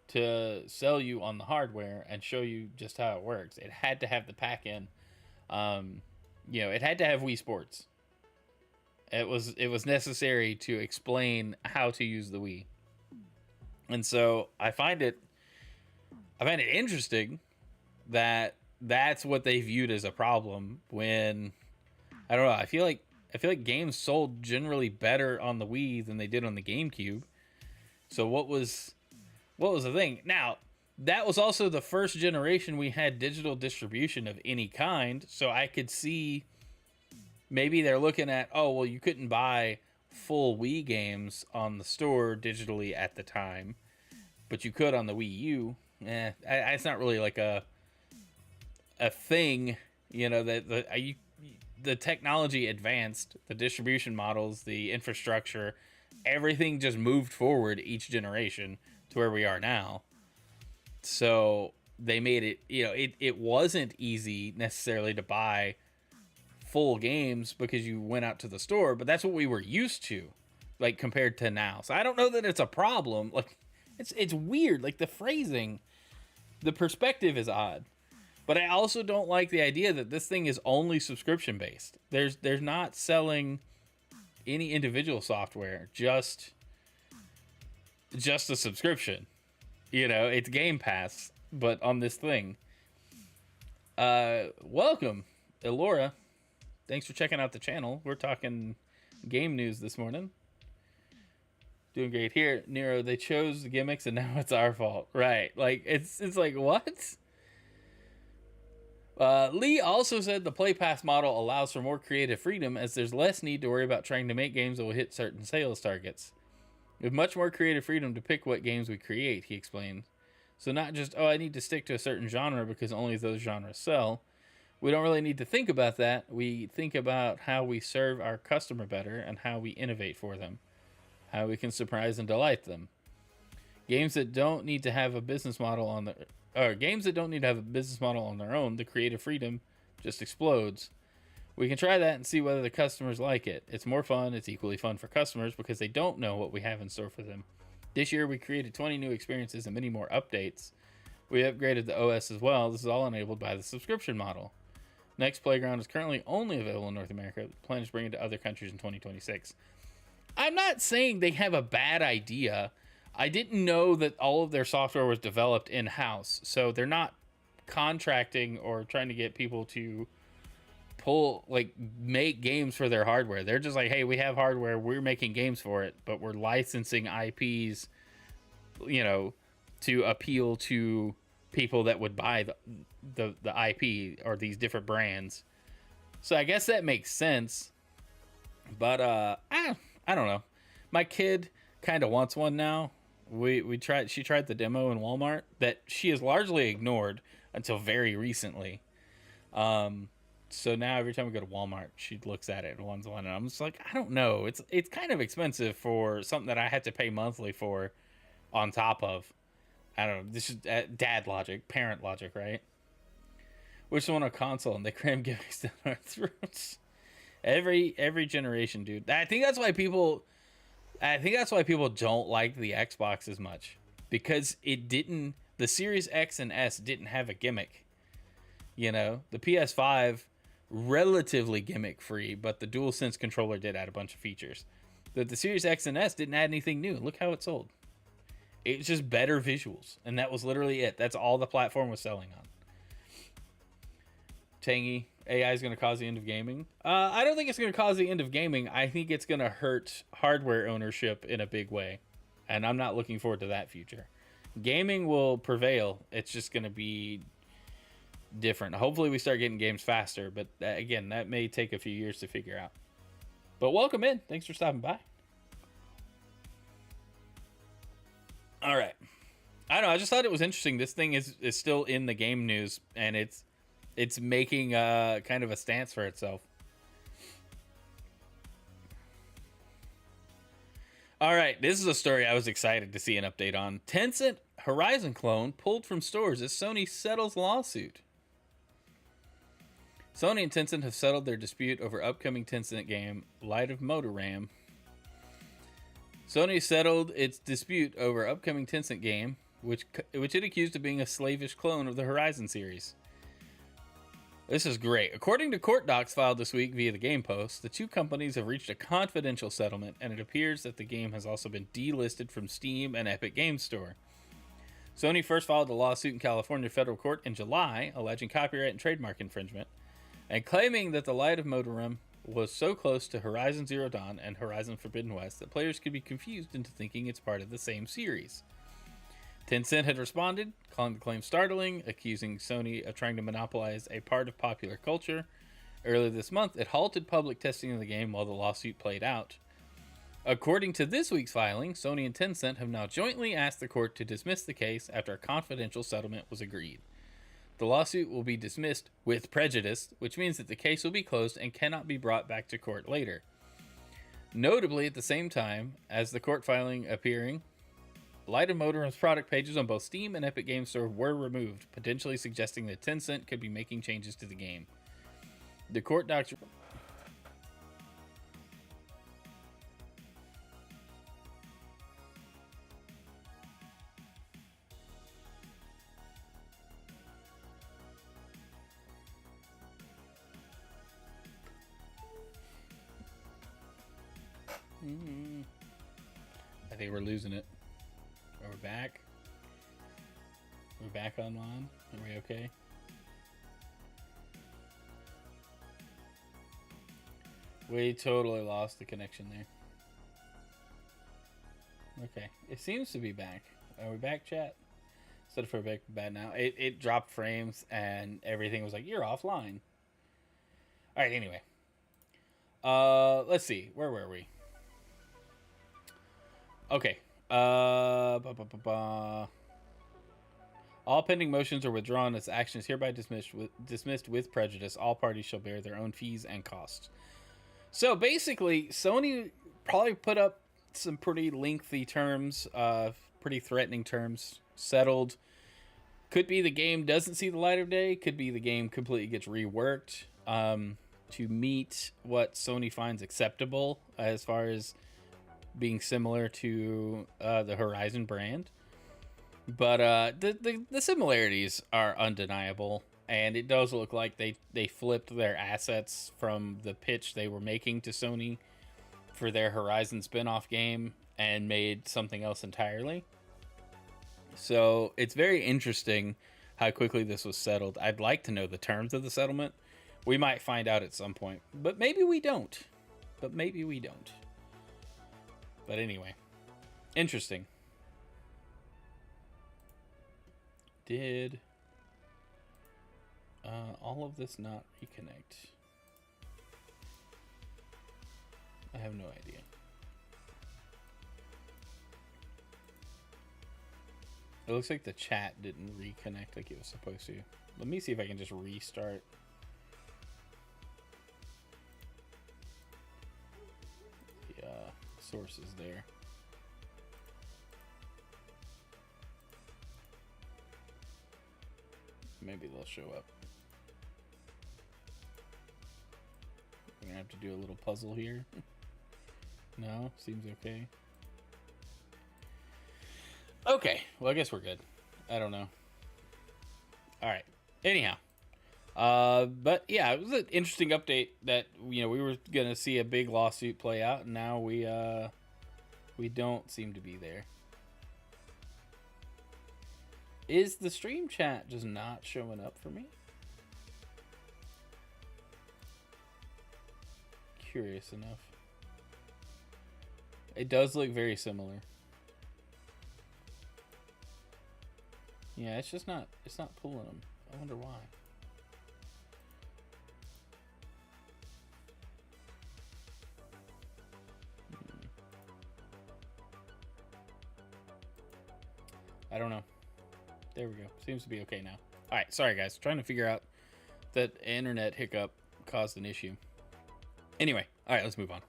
to sell you on the hardware and show you just how it works. It had to have the pack-in. It had to have Wii Sports. It was necessary to explain how to use the Wii. And so I find it interesting that that's what they viewed as a problem when, I don't know, I feel like games sold generally better on the Wii than they did on the GameCube. So what was the thing? Now, that was also the first generation we had digital distribution of any kind, so I could see maybe they're looking at, oh, well, you couldn't buy full Wii games on the store digitally at the time, but you could on the Wii U. It's not really like a thing, that the technology advanced, the distribution models, the infrastructure, everything just moved forward each generation to where we are now. So they made it, it wasn't easy necessarily to buy full games because you went out to the store, but that's what we were used to, like, compared to now. So I don't know that it's a problem. Like, it's weird. Like, the phrasing, the perspective is odd. But I also don't like the idea that this thing is only subscription based. There's not selling any individual software, just a subscription. It's Game Pass, but on this thing. Welcome, Elora. Thanks for checking out the channel. We're talking game news this morning. Doing great here. Nero, they chose the gimmicks and now it's our fault. Right. Like, it's like, what? Lee also said the Play Pass model allows for more creative freedom as there's less need to worry about trying to make games that will hit certain sales targets. We have much more creative freedom to pick what games we create, he explained. So not just, I need to stick to a certain genre because only those genres sell. We don't really need to think about that. We think about how we serve our customer better and how we innovate for them, how we can surprise and delight them. Games that don't need to have a business model on their own, the creative freedom just explodes. We can try that and see whether the customers like it. It's more fun. It's equally fun for customers because they don't know what we have in store for them. This year, we created 20 new experiences and many more updates. We upgraded the OS as well. This is all enabled by the subscription model. Next Playground is currently only available in North America. The plan is to bring it to other countries in 2026. I'm not saying they have a bad idea. I didn't know that all of their software was developed in-house. So they're not contracting or trying to get people to make games for their hardware. They're just like, hey, we have hardware, we're making games for it, but we're licensing IPs, to appeal to people that would buy the IP or these different brands. So I guess that makes sense. But I don't know. My kid kind of wants one now. She tried the demo in Walmart that she has largely ignored until very recently. So now every time we go to Walmart, she looks at it and wants one, and I'm just like, I don't know. It's kind of expensive for something that I have to pay monthly for on top of. I don't know. This is dad logic, parent logic, right? Wish someone a console and they cram gimmicks down our throats. Every generation, dude. I think that's why people don't like the Xbox as much, because the Series X and S didn't have a gimmick. The PS5 relatively gimmick free, but the DualSense controller did add a bunch of features. The Series X and S didn't add anything new. Look how it sold. It's just better visuals, and that was literally it. That's all the platform was selling on. Tangy, AI is going to cause the end of gaming. I don't think it's going to cause the end of gaming. I think it's going to hurt hardware ownership in a big way, and I'm not looking forward to that future. Gaming will prevail. It's just going to be different. Hopefully we start getting games faster, but again, that may take a few years to figure out. But welcome in. Thanks for stopping by. All right. I don't know. I just thought it was interesting. This thing is still in the game news, and it's making kind of a stance for itself. All right, this is a story I was excited to see an update on. Tencent Horizon clone pulled from stores as Sony settles lawsuit. Sony and Tencent have settled their dispute over upcoming Tencent game Light of Motoram. Sony settled its dispute over upcoming Tencent game, which it accused of being a slavish clone of the Horizon series. This is great. According to court docs filed this week via the Game Post, the two companies have reached a confidential settlement, and it appears that the game has also been delisted from Steam and Epic Games Store. Sony first filed a lawsuit in California federal court in July, alleging copyright and trademark infringement, and claiming that the Light of Motoram was so close to Horizon Zero Dawn and Horizon Forbidden West that players could be confused into thinking it's part of the same series. Tencent had responded, calling the claim startling, accusing Sony of trying to monopolize a part of popular culture. Earlier this month, it halted public testing of the game while the lawsuit played out. According to this week's filing, Sony and Tencent have now jointly asked the court to dismiss the case after a confidential settlement was agreed. The lawsuit will be dismissed with prejudice, which means that the case will be closed and cannot be brought back to court later. Notably, at the same time as the court filing appearing, Light of Motoram's product pages on both Steam and Epic Games Store were removed, potentially suggesting that Tencent could be making changes to the game. The court docs... I think we're losing it. Are we back? We're back online? Are we okay? We totally lost the connection there. Okay. It seems to be back. Are we back, chat? Instead of for bad now. It dropped frames and everything was like, you're offline. Alright, anyway. Let's see. Where were we? Okay. All pending motions are withdrawn as action is hereby dismissed with prejudice. All parties shall bear their own fees and costs. So basically, Sony probably put up some pretty lengthy terms, pretty threatening terms, settled. Could be the game doesn't see the light of day. Could be the game completely gets reworked to meet what Sony finds acceptable as far as being similar to the Horizon brand. But the similarities are undeniable, and it does look like they flipped their assets from the pitch they were making to Sony for their Horizon spin-off game and made something else entirely. So it's very interesting how quickly this was settled. I'd like to know the terms of the settlement. We might find out at some point, but maybe we don't. But anyway, interesting. Did all of this not reconnect? I have no idea. It looks like the chat didn't reconnect like it was supposed to. Let me see if I can just restart. The sources there. Maybe they'll show up. I'm gonna have to do a little puzzle here. No, seems okay. Okay, well I guess we're good. I don't know. All right. Anyhow, but yeah, it was an interesting update that we were gonna see a big lawsuit play out, and now we don't seem to be there. Is the stream chat just not showing up for me? Curious enough. It does look very similar. Yeah, it's just not, it's not pulling them. I wonder why. I don't know. There we go. Seems to be okay now. All right, sorry guys. Trying to figure out that internet hiccup caused an issue. Anyway, all right, let's move on.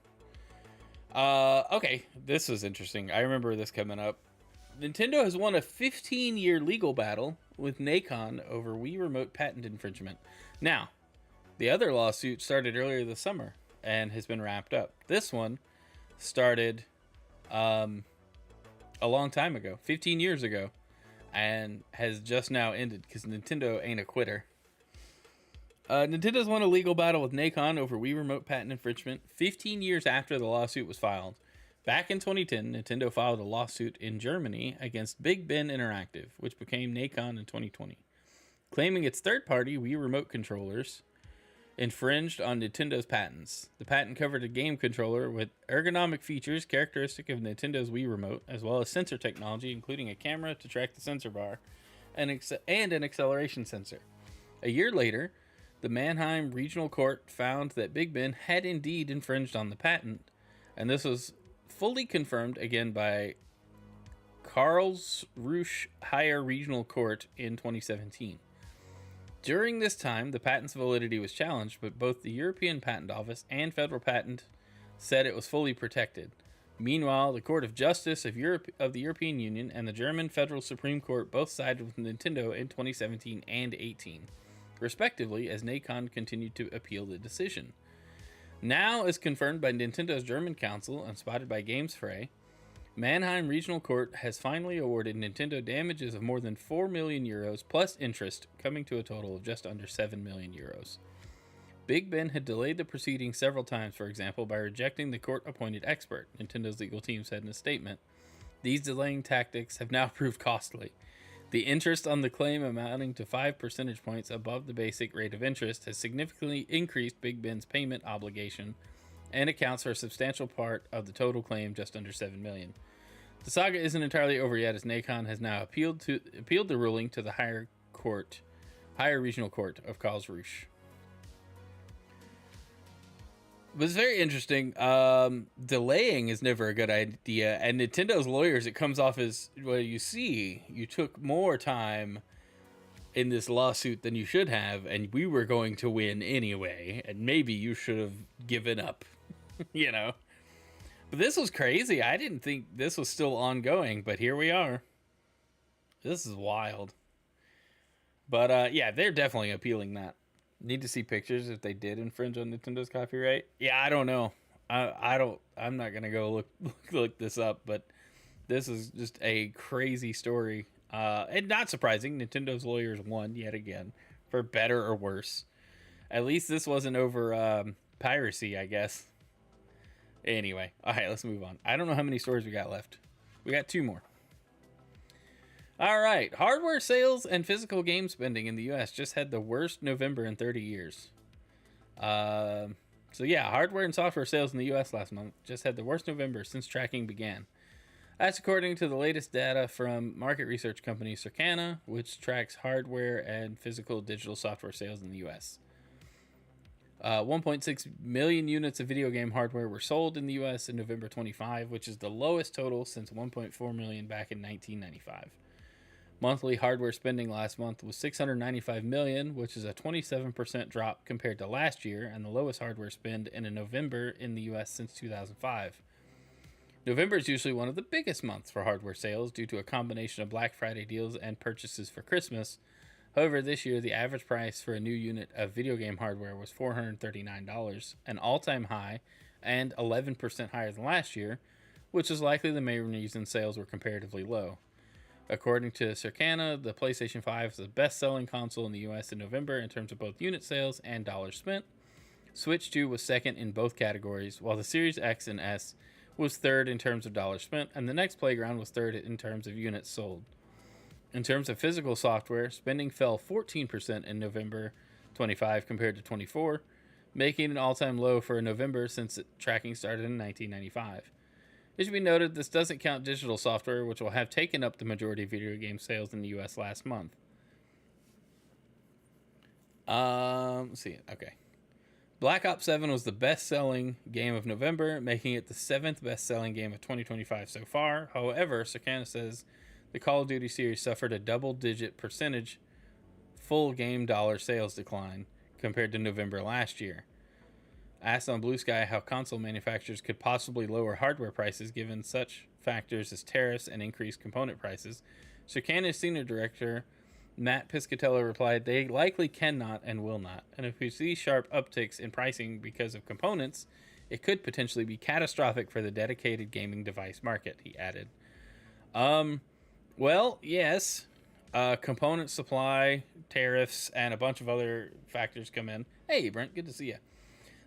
Okay, this was interesting. I remember this coming up. Nintendo has won a 15-year legal battle with Nacon over Wii Remote patent infringement. Now, the other lawsuit started earlier this summer and has been wrapped up. This one started a long time ago, 15 years ago, and has just now ended because Nintendo ain't a quitter. Nintendo's won a legal battle with Nacon over Wii Remote patent infringement 15 years after the lawsuit was filed. Back in 2010, Nintendo filed a lawsuit in Germany against Big Ben Interactive, which became Nacon in 2020, claiming its third-party Wii Remote controllers infringed on Nintendo's patents. The patent covered a game controller with ergonomic features characteristic of Nintendo's Wii Remote, as well as sensor technology, including a camera to track the sensor bar and an acceleration sensor. A year later, the Mannheim Regional Court found that Big Ben had indeed infringed on the patent, and this was fully confirmed again by Karlsruhe Higher Regional Court in 2017. During this time, the patent's validity was challenged, but both the European Patent Office and Federal Patent said it was fully protected. Meanwhile, the Court of Justice of the European Union and the German Federal Supreme Court both sided with Nintendo in 2017 and 18, respectively, as Nacon continued to appeal the decision. Now, as confirmed by Nintendo's German counsel and spotted by GamesFray, Mannheim Regional Court has finally awarded Nintendo damages of more than 4 million euros plus interest, coming to a total of just under 7 million euros. Big Ben had delayed the proceedings several times, for example, by rejecting the court-appointed expert, Nintendo's legal team said in a statement. These delaying tactics have now proved costly. The interest on the claim, amounting to 5 percentage points above the basic rate of interest, has significantly increased Big Ben's payment obligation and accounts for a substantial part of the total claim, just under 7 million. The saga isn't entirely over yet, as Nacon has now appealed the ruling to the higher regional court of Karlsruhe. But it's very interesting. Delaying is never a good idea, and Nintendo's lawyers, it comes off as, well, you see, you took more time in this lawsuit than you should have, and we were going to win anyway, and maybe you should have given up, you know. But this was crazy. I didn't think this was still ongoing, but here we are. This is wild. But yeah, they're definitely appealing that. Need to see pictures if they did infringe on Nintendo's copyright. Yeah, I don't know. I'm not gonna go look this up, but this is just a crazy story. And not surprising, Nintendo's lawyers won yet again, for better or worse. At least this wasn't over piracy, I guess. Anyway, all right, let's move on. I don't know how many stories we got left. We got 2 more. All right, hardware sales and physical game spending in the U.S. just had the worst November in 30 years. So yeah, hardware and software sales in the U.S. last month just had the worst November since tracking began. That's according to the latest data from market research company Circana, which tracks hardware and physical digital software sales in the U.S. 1.6 million units of video game hardware were sold in the U.S. in November 25, which is the lowest total since 1.4 million back in 1995. Monthly hardware spending last month was $695 million, which is a 27% drop compared to last year, and the lowest hardware spend in a November in the U.S. since 2005. November is usually one of the biggest months for hardware sales due to a combination of Black Friday deals and purchases for Christmas. However, this year, the average price for a new unit of video game hardware was $439, an all-time high and 11% higher than last year, which is likely the main reason sales were comparatively low. According to Circana, the PlayStation 5 is the best-selling console in the U.S. in November in terms of both unit sales and dollars spent. Switch 2 was second in both categories, while the Series X and S was third in terms of dollars spent, and the next Playground was third in terms of units sold. In terms of physical software, spending fell 14% in November 25 compared to 24, making an all-time low for November since tracking started in 1995. It should be noted this doesn't count digital software, which will have taken up the majority of video game sales in the US last month. Let's see. Okay. Black Ops 7 was the best-selling game of November, making it the 7th best-selling game of 2025 so far. However, Circana says the Call of Duty series suffered a double-digit percentage full game dollar sales decline compared to November last year. Asked on Blue Sky how console manufacturers could possibly lower hardware prices given such factors as tariffs and increased component prices, Circana's senior director Matt Piscatella replied, "They likely cannot and will not. And if we see sharp upticks in pricing because of components, it could potentially be catastrophic for the dedicated gaming device market," he added. Well, yes. Component supply, tariffs, and a bunch of other factors come in. Hey, Brent, good to see you.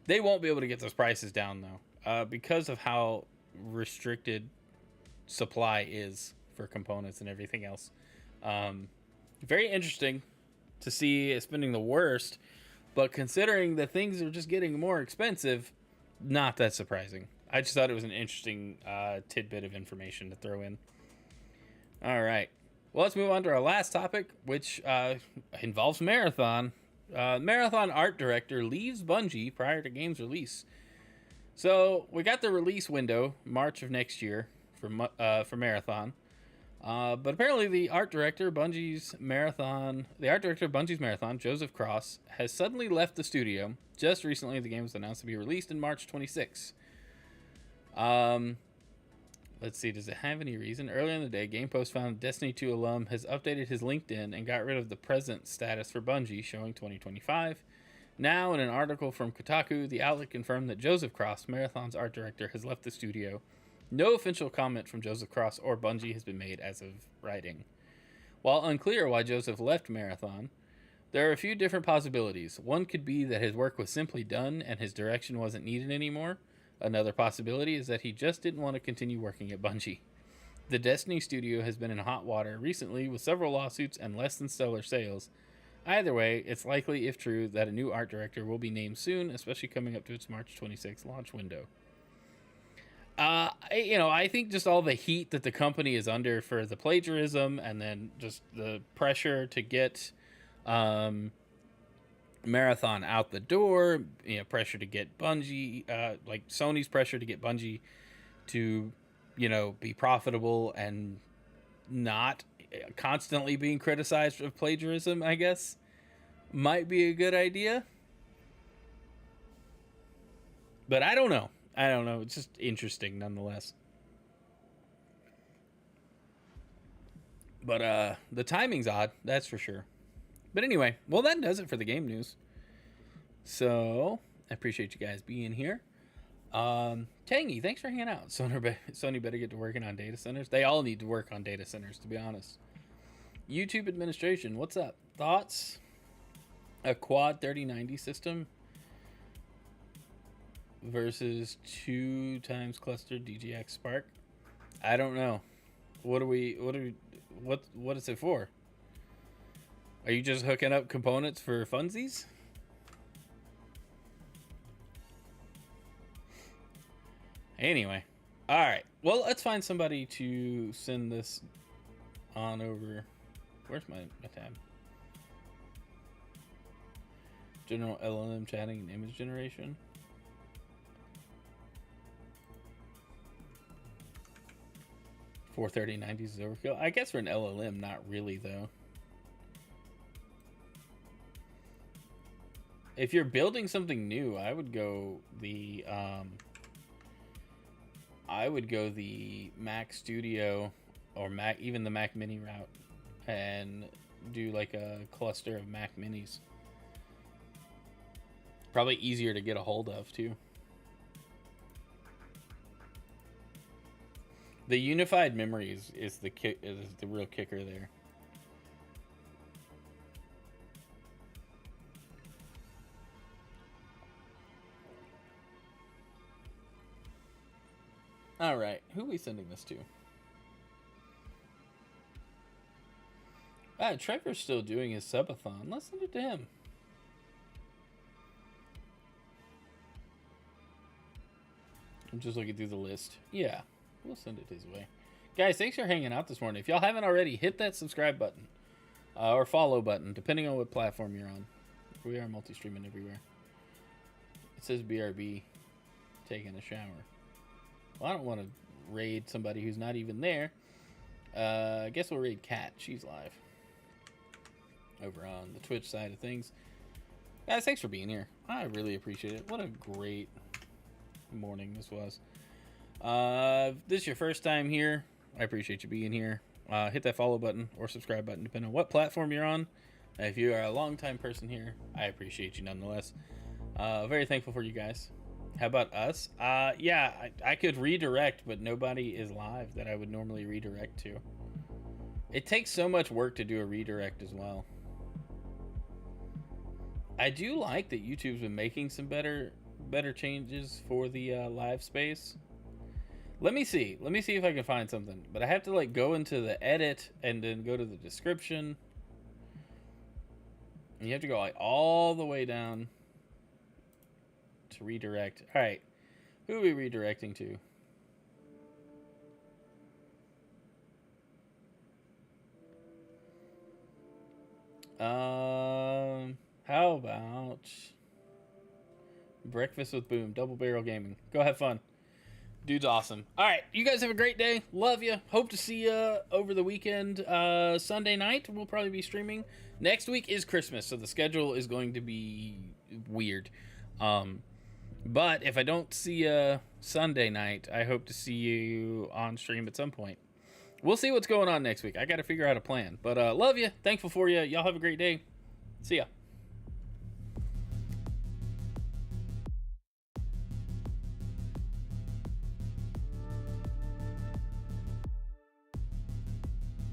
They won't be able to get those prices down, though, because of how restricted supply is for components and everything else. Very interesting to see it spending the worst, but considering that things are just getting more expensive, not that surprising. I just thought it was an interesting tidbit of information to throw in. All right. Well, let's move on to our last topic, which involves Marathon. Marathon art director leaves Bungie prior to game's release. So we got the release window, March of next year, for Marathon. But apparently the art director of Bungie's Marathon, Joseph Cross, has suddenly left the studio. Just recently, the game was announced to be released in March 26. Let's see, does it have any reason? Earlier in the day, GamePost found Destiny 2 alum has updated his LinkedIn and got rid of the present status for Bungie, showing 2025. Now, in an article from Kotaku, the outlet confirmed that Joseph Cross, Marathon's art director, has left the studio. No official comment from Joseph Cross or Bungie has been made as of writing. While unclear why Joseph left Marathon, there are a few different possibilities. One could be that his work was simply done and his direction wasn't needed anymore. Another possibility is that he just didn't want to continue working at Bungie. The Destiny studio has been in hot water recently with several lawsuits and less than stellar sales. Either way, it's likely, if true, that a new art director will be named soon, especially coming up to its March 26 launch window. I think just all the heat that the company is under for the plagiarism and then just the pressure to get Marathon out the door, pressure to get Bungie, like Sony's pressure to get Bungie to, be profitable and not constantly being criticized of plagiarism, I guess, might be a good idea. But I don't know. It's just interesting nonetheless. But the timing's odd, that's for sure. But anyway, well, that does it for the game news. So I appreciate you guys being here. Tangy, thanks for hanging out. Sony better get to working on data centers. They all need to work on data centers, to be honest. YouTube administration, what's up? Thoughts? A quad 3090 system versus 2 times clustered DGX Spark. I don't know. What is it for? Are you just hooking up components for funsies? Anyway, all right. Well, let's find somebody to send this on over. Where's my tab? General LLM chatting and image generation. $430.90 is overkill. I guess for an LLM, not really though. If you're building something new, I would go the Mac Studio or even the Mac Mini route and do like a cluster of Mac Minis. Probably easier to get a hold of too. The unified memory is the real kicker there. All right, who are we sending this to? Trevor's still doing his subathon. Let's send it to him. I'm just looking through the list. Yeah, we'll send it his way. Guys, thanks for hanging out this morning. If y'all haven't already, hit that subscribe button. Or follow button, depending on what platform you're on. We are multi-streaming everywhere. It says BRB, taking a shower. Well, I don't want to raid somebody who's not even there. I guess we'll raid Kat. She's live. Over on the Twitch side of things. Guys, thanks for being here. I really appreciate it. What a great morning this was. This is your first time here. I appreciate you being here. Hit that follow button or subscribe button, depending on what platform you're on. If you are a long-time person here, I appreciate you nonetheless. Very thankful for you guys. How about us? Yeah, I could redirect, but nobody is live that I would normally redirect to. It takes so much work to do a redirect as well. I do like that YouTube's been making some better changes for the live space. Let me see if I can find something, but I have to like go into the edit and then go to the description, and you have to go like all the way down to redirect. All right, who are we redirecting to? How about Breakfast with Boom, Double Barrel Gaming? Go have fun. Dude's awesome. All right, you guys have a great day. Love you. Hope to see you over the weekend. Sunday night, we'll probably be streaming. Next week is Christmas, so the schedule is going to be weird. But if I don't see you Sunday night, I hope to see you on stream at some point. We'll see what's going on next week. I got to figure out a plan. But love you. Thankful for you. Y'all have a great day. See ya.